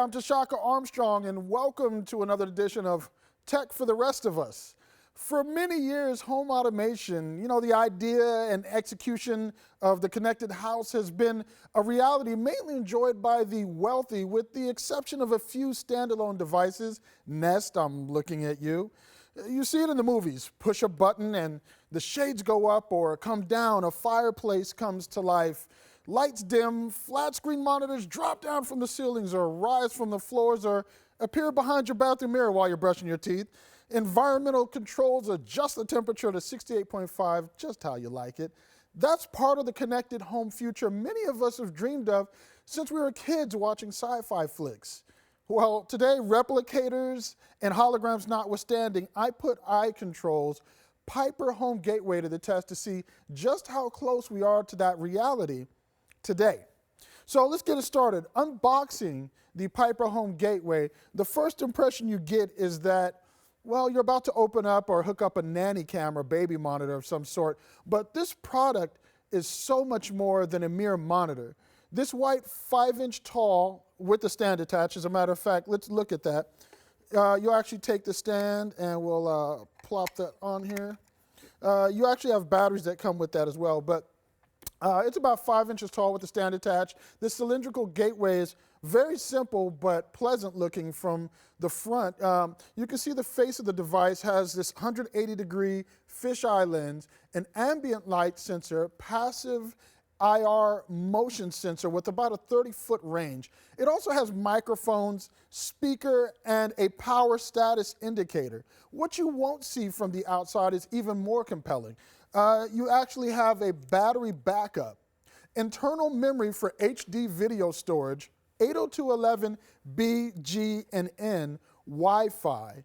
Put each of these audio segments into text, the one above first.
I'm Tashaka Armstrong, and welcome to another edition of Tech for the Rest of Us. For many years, home automation, the idea and execution of the connected house has been a reality mainly enjoyed by the wealthy, with the exception of a few standalone devices. Nest, I'm looking at you. You see it in the movies. Push a button and the shades go up or come down, a fireplace comes to life. Lights dim, flat screen monitors drop down from the ceilings or rise from the floors or appear behind your bathroom mirror while you're brushing your teeth. Environmental controls adjust the temperature to 68.5, just how you like it. That's part of the connected home future many of us have dreamed of since we were kids watching sci-fi flicks. Well, today, replicators and holograms notwithstanding, I put eye controls, Piper Home Gateway to the test to see just how close we are to that reality today. So let's get it started. Unboxing the Piper Home Gateway, the first impression you get is that, well, you're about to open up or hook up a nanny cam or baby monitor of some sort, but this product is so much more than a mere monitor. This white 5-inch tall with the stand attached, as a matter of fact, let's look at that. You'll actually take the stand and we'll plop that on here. You actually have batteries that come with that as well, but it's about 5 inches tall with the stand attached. This cylindrical gateway is very simple but pleasant looking from the front. You can see the face of the device has this 180-degree fisheye lens, an ambient light sensor, passive IR motion sensor with about a 30-foot range. It also has microphones, speaker, and a power status indicator. What you won't see from the outside is even more compelling. You actually have a battery backup, internal memory for HD video storage, 802.11b, G, and N, Wi-Fi,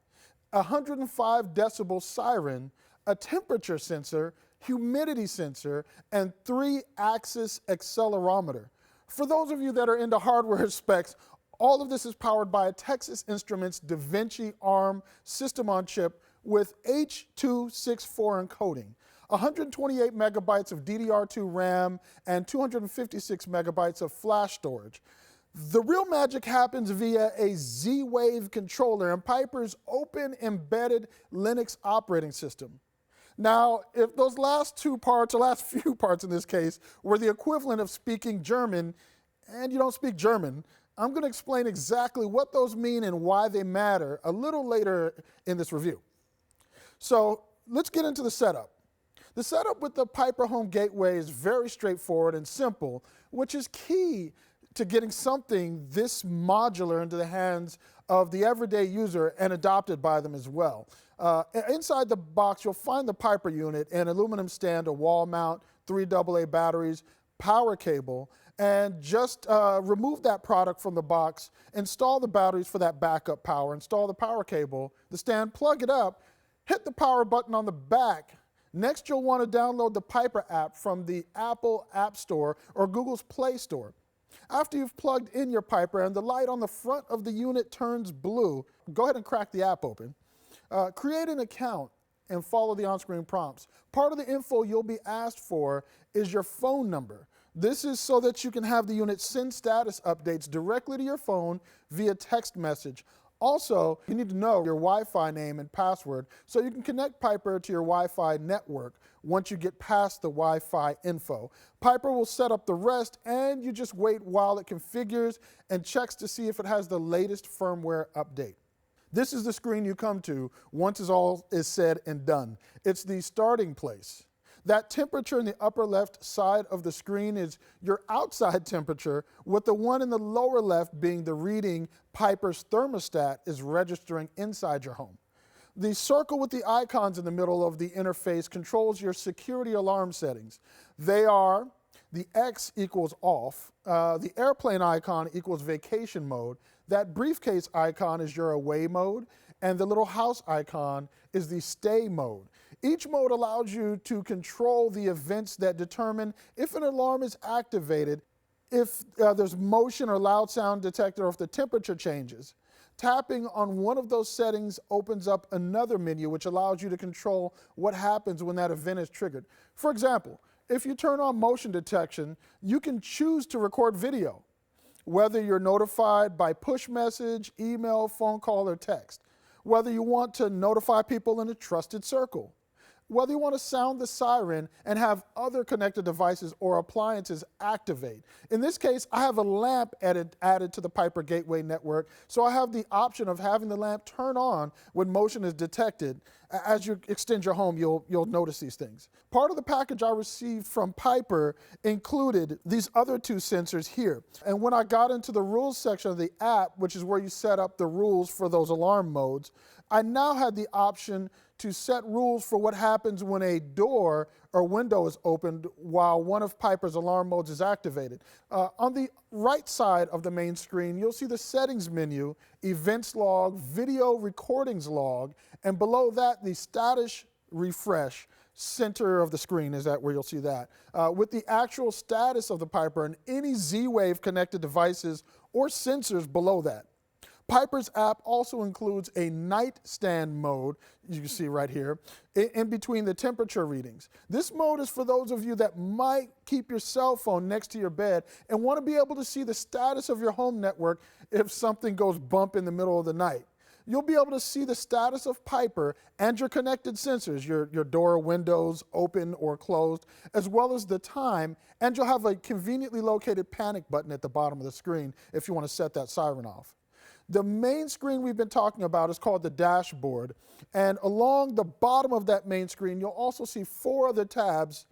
105 decibel siren, a temperature sensor, humidity sensor, and 3-axis accelerometer. For those of you that are into hardware specs, all of this is powered by a Texas Instruments DaVinci ARM system on chip with H.264 encoding, 128 megabytes of DDR2 RAM, and 256 megabytes of flash storage. The real magic happens via a Z-Wave controller and Piper's open embedded Linux operating system. Now, if those last few parts in this case, were the equivalent of speaking German, and you don't speak German, I'm going to explain exactly what those mean and why they matter a little later in this review. So let's get into the setup. The setup with the Piper Home Gateway is very straightforward and simple, which is key to getting something this modular into the hands of the everyday user and adopted by them as well. Inside the box, you'll find the Piper unit, an aluminum stand, a wall mount, 3 AA batteries, power cable, and just remove that product from the box, install the batteries for that backup power, install the power cable, the stand, plug it up, hit the power button on the back. Next, you'll want to download the Piper app from the Apple App Store or Google's Play Store. After you've plugged in your Piper and the light on the front of the unit turns blue, go ahead and crack the app open. Create an account and follow the on-screen prompts. Part of the info you'll be asked for is your phone number. This is so that you can have the unit send status updates directly to your phone via text message. Also, you need to know your Wi-Fi name and password so you can connect Piper to your Wi-Fi network once you get past the Wi-Fi info. Piper will set up the rest, and you just wait while it configures and checks to see if it has the latest firmware update. This is the screen you come to once all is said and done. It's the starting place. That temperature in the upper left side of the screen is your outside temperature, with the one in the lower left being the reading Piper's thermostat is registering inside your home. The circle with the icons in the middle of the interface controls your security alarm settings. They are the X equals off, the airplane icon equals vacation mode, that briefcase icon is your away mode, and the little house icon is the stay mode. Each mode allows you to control the events that determine if an alarm is activated, if there's motion or loud sound detected, or if the temperature changes. Tapping on one of those settings opens up another menu which allows you to control what happens when that event is triggered. For example, if you turn on motion detection, you can choose to record video. whether you're notified by push message, email, phone call, or text, whether you want to notify people in a trusted circle, whether you want to sound the siren and have other connected devices or appliances activate. In this case, I have a lamp added to the Piper Gateway network, so I have the option of having the lamp turn on when motion is detected. As you extend your home, you'll notice these things. Part of the package I received from Piper included these other two sensors here. And when I got into the rules section of the app, which is where you set up the rules for those alarm modes, I now had the option to set rules for what happens when a door or window is opened while one of Piper's alarm modes is activated. On the right side of the main screen, you'll see the settings menu, events log, video recordings log, and below that, the status refresh center of the screen is that where you'll see that. With the actual status of the Piper and any Z-Wave connected devices or sensors below that. Piper's app also includes a nightstand mode, you can see right here, in between the temperature readings. This mode is for those of you that might keep your cell phone next to your bed and want to be able to see the status of your home network if something goes bump in the middle of the night. You'll be able to see the status of Piper and your connected sensors, your door windows open or closed, as well as the time, and you'll have a conveniently located panic button at the bottom of the screen if you want to set that siren off. The main screen we've been talking about is called the dashboard, and along the bottom of that main screen, you'll also see 4 other tabs: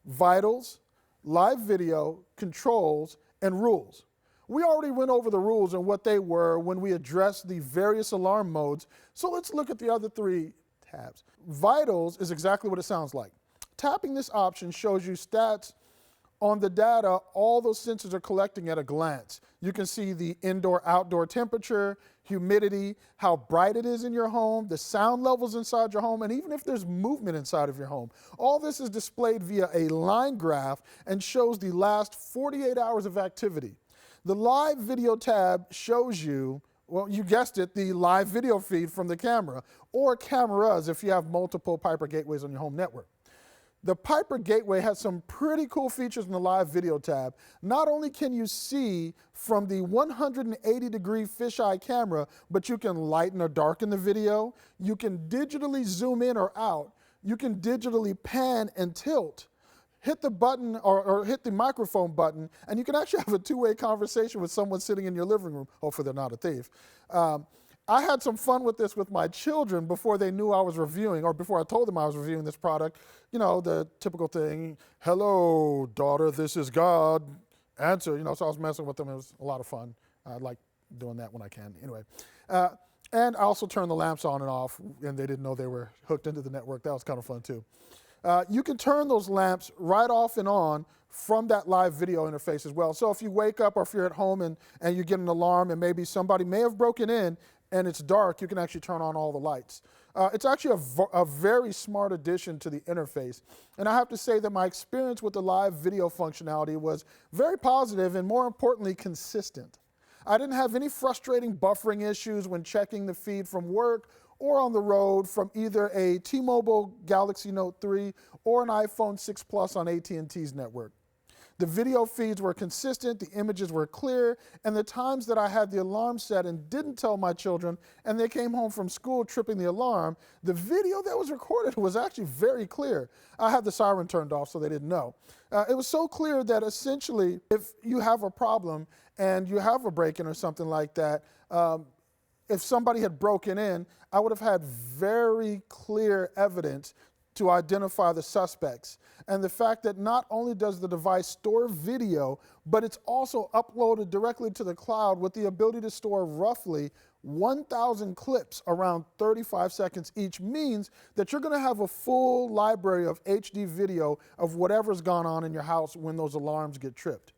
Vitals, Live Video, Controls, and Rules. We already went over the rules and what they were when we addressed the various alarm modes, so let's look at the other 3 tabs. Vitals is exactly what it sounds like. Tapping this option shows you stats on the data all those sensors are collecting at a glance. You can see the indoor-outdoor temperature, humidity, how bright it is in your home, the sound levels inside your home, and even if there's movement inside of your home. All this is displayed via a line graph and shows the last 48 hours of activity. The live video tab shows you, well, you guessed it, the live video feed from the camera, or cameras if you have multiple Piper gateways on your home network. The Piper Gateway has some pretty cool features in the live video tab. Not only can you see from the 180-degree fisheye camera, but you can lighten or darken the video. You can digitally zoom in or out. You can digitally pan and tilt. Hit the button or hit the microphone button, and you can actually have a two-way conversation with someone sitting in your living room. Hopefully they're not a thief. I had some fun with this with my children before they knew I was reviewing, or before I told them I was reviewing this product. You know, the typical thing, hello, daughter, this is God. Answer, so I was messing with them. It was a lot of fun. I like doing that when I can. Anyway, and I also turned the lamps on and off, and they didn't know they were hooked into the network. That was kind of fun, too. You can turn those lamps right off and on from that live video interface as well. So if you wake up or if you're at home and you get an alarm and maybe somebody may have broken in and it's dark, you can actually turn on all the lights. It's actually a very smart addition to the interface. And I have to say that my experience with the live video functionality was very positive and, more importantly, consistent. I didn't have any frustrating buffering issues when checking the feed from work or on the road from either a T-Mobile Galaxy Note 3 or an iPhone 6 Plus on AT&T's network. The video feeds were consistent, the images were clear, and the times that I had the alarm set and didn't tell my children, and they came home from school tripping the alarm, the video that was recorded was actually very clear. I had the siren turned off so they didn't know. It was so clear that essentially if you have a problem and you have a break-in or something like that, if somebody had broken in, I would have had very clear evidence to identify the suspects. And the fact that not only does the device store video, but it's also uploaded directly to the cloud with the ability to store roughly 1,000 clips around 35 seconds each, means that you're going to have a full library of HD video of whatever's gone on in your house when those alarms get tripped.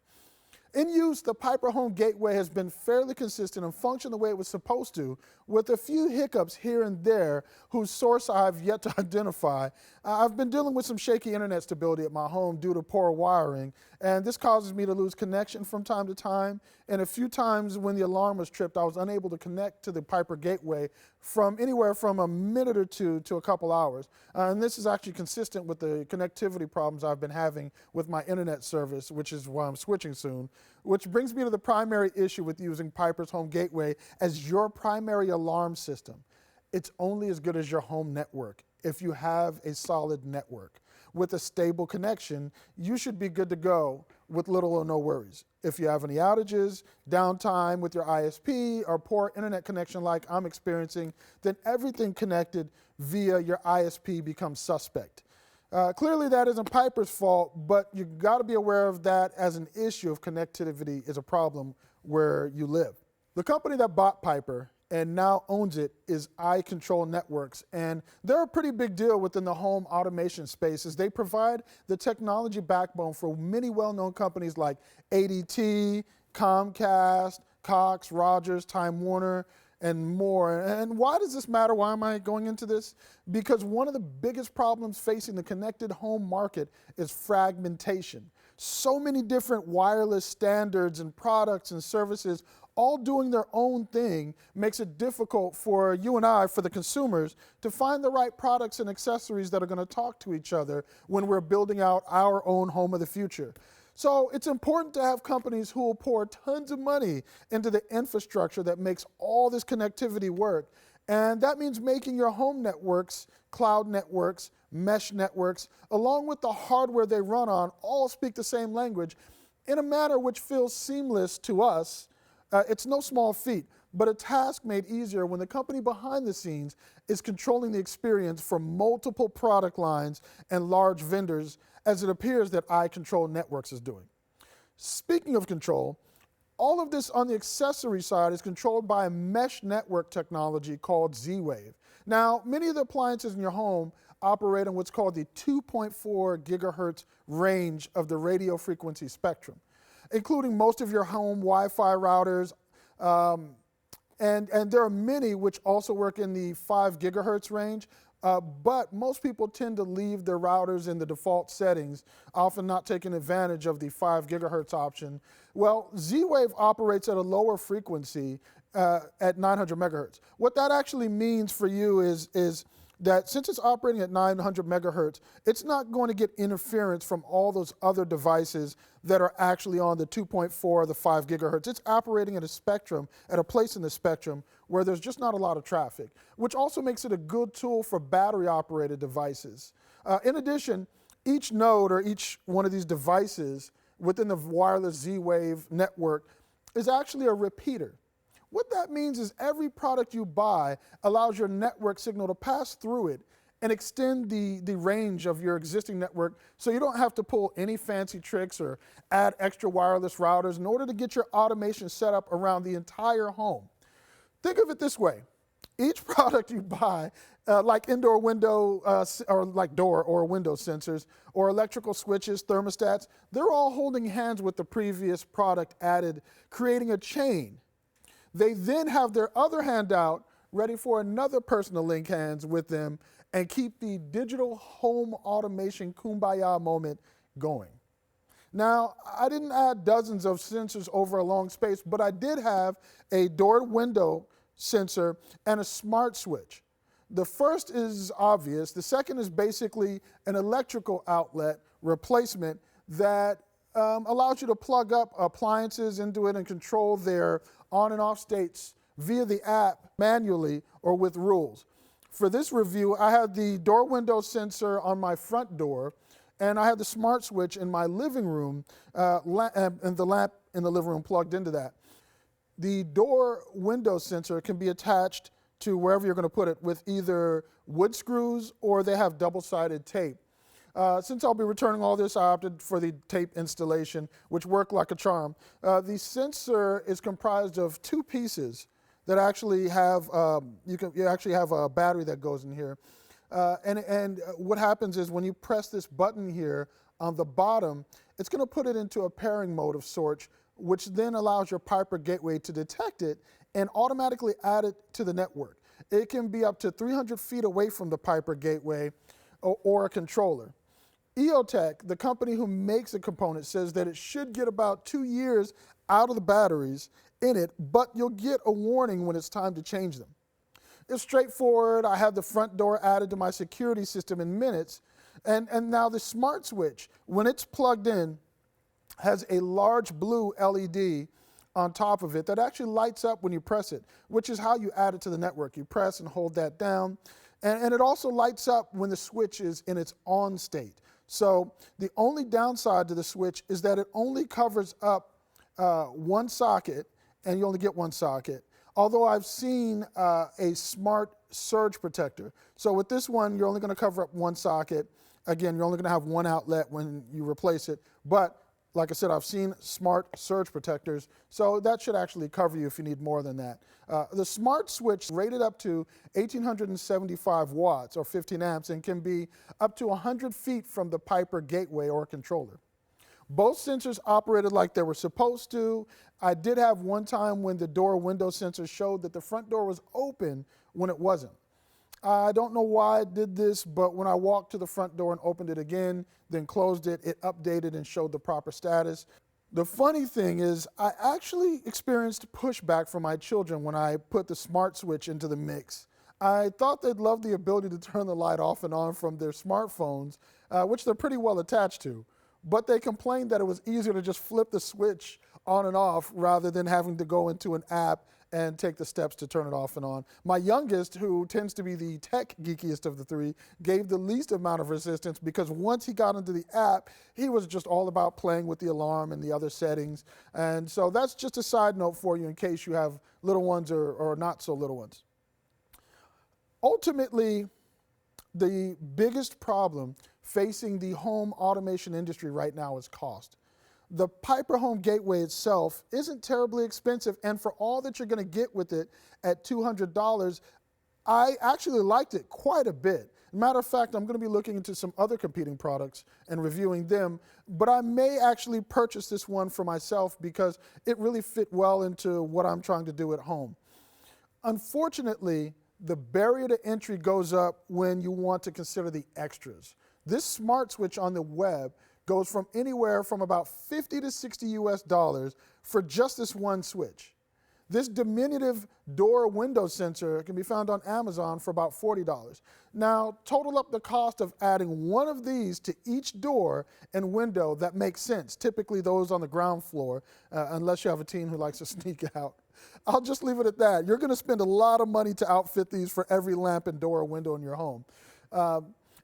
In use, the Piper Home Gateway has been fairly consistent and functioned the way it was supposed to, with a few hiccups here and there whose source I've yet to identify. I've been dealing with some shaky internet stability at my home due to poor wiring, and this causes me to lose connection from time to time. And a few times when the alarm was tripped, I was unable to connect to the Piper Gateway from anywhere from a minute or two to a couple hours. And this is actually consistent with the connectivity problems I've been having with my internet service, which is why I'm switching soon. Which brings me to the primary issue with using Piper's Home Gateway as your primary alarm system. It's only as good as your home network. If you have a solid network with a stable connection, you should be good to go with little or no worries. If you have any outages, downtime with your ISP, or poor internet connection like I'm experiencing, then everything connected via your ISP becomes suspect. Clearly that isn't Piper's fault, but you got to be aware of that as an issue if connectivity is a problem where you live. The company that bought Piper and now owns it is iControl Networks, and they're a pretty big deal within the home automation space as they provide the technology backbone for many well-known companies like ADT, Comcast, Cox, Rogers, Time Warner, and more. And why does this matter? Why am I going into this? Because one of the biggest problems facing the connected home market is fragmentation. So many different wireless standards and products and services all doing their own thing makes it difficult for you and I, for the consumers, to find the right products and accessories that are going to talk to each other when we're building out our own home of the future. So it's important to have companies who will pour tons of money into the infrastructure that makes all this connectivity work. And that means making your home networks, cloud networks, mesh networks, along with the hardware they run on, all speak the same language in a manner which feels seamless to us. It's no small feat, but a task made easier when the company behind the scenes is controlling the experience for multiple product lines and large vendors, as it appears that iControl Networks is doing. Speaking of control, all of this on the accessory side is controlled by a mesh network technology called Z-Wave. Now, many of the appliances in your home operate on what's called the 2.4 gigahertz range of the radio frequency spectrum, including most of your home Wi-Fi routers, and there are many which also work in the 5 gigahertz range, but most people tend to leave their routers in the default settings, often not taking advantage of the 5 gigahertz option. Well, Z-Wave operates at a lower frequency at 900 megahertz. What that actually means for you is that since it's operating at 900 megahertz, it's not going to get interference from all those other devices that are actually on the 2.4 or the 5 gigahertz. It's operating at a spectrum, at a place in the spectrum where there's just not a lot of traffic, which also makes it a good tool for battery-operated devices. In addition, each node or each one of these devices within the wireless Z-Wave network is actually a repeater. What that means is every product you buy allows your network signal to pass through it and extend the range of your existing network, so you don't have to pull any fancy tricks or add extra wireless routers in order to get your automation set up around the entire home. Think of it this way. Each product you buy, like indoor window or like door or window sensors or electrical switches, thermostats, they're all holding hands with the previous product added, creating a chain. They then have their other hand out, ready for another person to link hands with them and keep the digital home automation kumbaya moment going. Now, I didn't add dozens of sensors over a long space, but I did have a door window sensor and a smart switch. The first is obvious. The second is basically an electrical outlet replacement that allows you to plug up appliances into it and control their on and off states via the app manually or with rules. For this review, I had the door window sensor on my front door, and I had the smart switch in my living room and the lamp in the living room plugged into that. The door window sensor can be attached to wherever you're going to put it with either wood screws or they have double-sided tape. Since I'll be returning all this, I opted for the tape installation, which worked like a charm. The sensor is comprised of two pieces that actually have, you actually have a battery that goes in here. And what happens is when you press this button here on the bottom, it's going to put it into a pairing mode of sorts, which then allows your Piper Gateway to detect it and automatically add it to the network. It can be up to 300 feet away from the Piper Gateway or a controller. EOTech, the company who makes the component, says that it should get about 2 years out of the batteries in it, but you'll get a warning when it's time to change them. It's straightforward. I have the front door added to my security system in minutes, and now the smart switch, when it's plugged in, has a large blue LED on top of it that actually lights up when you press it, which is how you add it to the network. You press and hold that down. And it also lights up when the switch is in its on state. So the only downside to the switch is that it only covers up one socket, and you only get one socket. Although I've seen a smart surge protector. So with this one, you're only going to cover up one socket. Again, you're only going to have one outlet when you replace it. But like I said, I've seen smart surge protectors, so that should actually cover you if you need more than that. The smart switch rated up to 1,875 watts or 15 amps and can be up to 100 feet from the Piper gateway or controller. Both sensors operated like they were supposed to. I did have one time when the door window sensor showed that the front door was open when it wasn't. I don't know why it did this, but when I walked to the front door and opened it again, then closed it, it updated and showed the proper status. The funny thing is, I actually experienced pushback from my children when I put the smart switch into the mix. I thought they'd love the ability to turn the light off and on from their smartphones, which they're pretty well attached to. But they complained that it was easier to just flip the switch on and off rather than having to go into an app and take the steps to turn it off and on. My youngest, who tends to be the tech geekiest of the three, gave the least amount of resistance because once he got into the app, he was just all about playing with the alarm and the other settings. And so that's just a side note for you in case you have little ones or not so little ones. Ultimately, the biggest problem facing the home automation industry right now is cost. The Piper Home Gateway itself isn't terribly expensive, and for all that you're going to get with it at $200, I actually liked it quite a bit. Matter of fact, I'm going to be looking into some other competing products and reviewing them, but I may actually purchase this one for myself because it really fit well into what I'm trying to do at home. Unfortunately, the barrier to entry goes up when you want to consider the extras. This smart switch on the web goes from anywhere from about 50 to 60 US dollars for just this one switch. This diminutive door window sensor can be found on Amazon for about $40. Now, total up the cost of adding one of these to each door and window that makes sense, typically those on the ground floor, unless you have a teen who likes to sneak out. I'll just leave it at that. You're going to spend a lot of money to outfit these for every lamp and door or window in your home.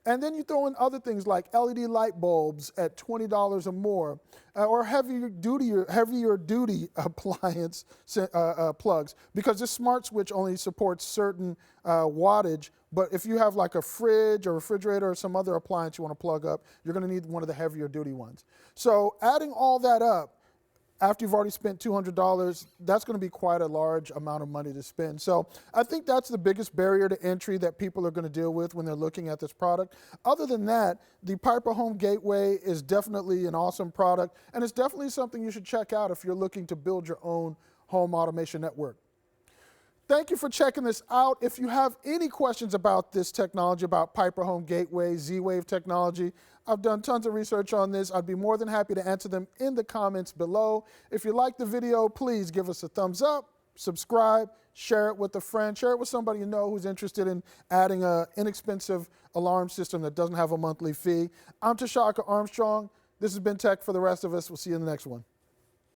And then you throw in other things like LED light bulbs at $20 or more, or heavier duty appliance plugs, because this smart switch only supports certain wattage. But if you have like a fridge or refrigerator or some other appliance you want to plug up, you're going to need one of the heavier duty ones. So adding all that up, after you've already spent $200, that's going to be quite a large amount of money to spend. So I think that's the biggest barrier to entry that people are going to deal with when they're looking at this product. Other than that, the Piper Home Gateway is definitely an awesome product, and it's definitely something you should check out if you're looking to build your own home automation network. Thank you for checking this out. If you have any questions about this technology, about Piper Home Gateway, Z-Wave technology, I've done tons of research on this. I'd be more than happy to answer them in the comments below. If you like the video, please give us a thumbs up, subscribe, share it with a friend, share it with somebody you know who's interested in adding an inexpensive alarm system that doesn't have a monthly fee. I'm Tashaka Armstrong. This has been Tech for the Rest of Us. We'll see you in the next one.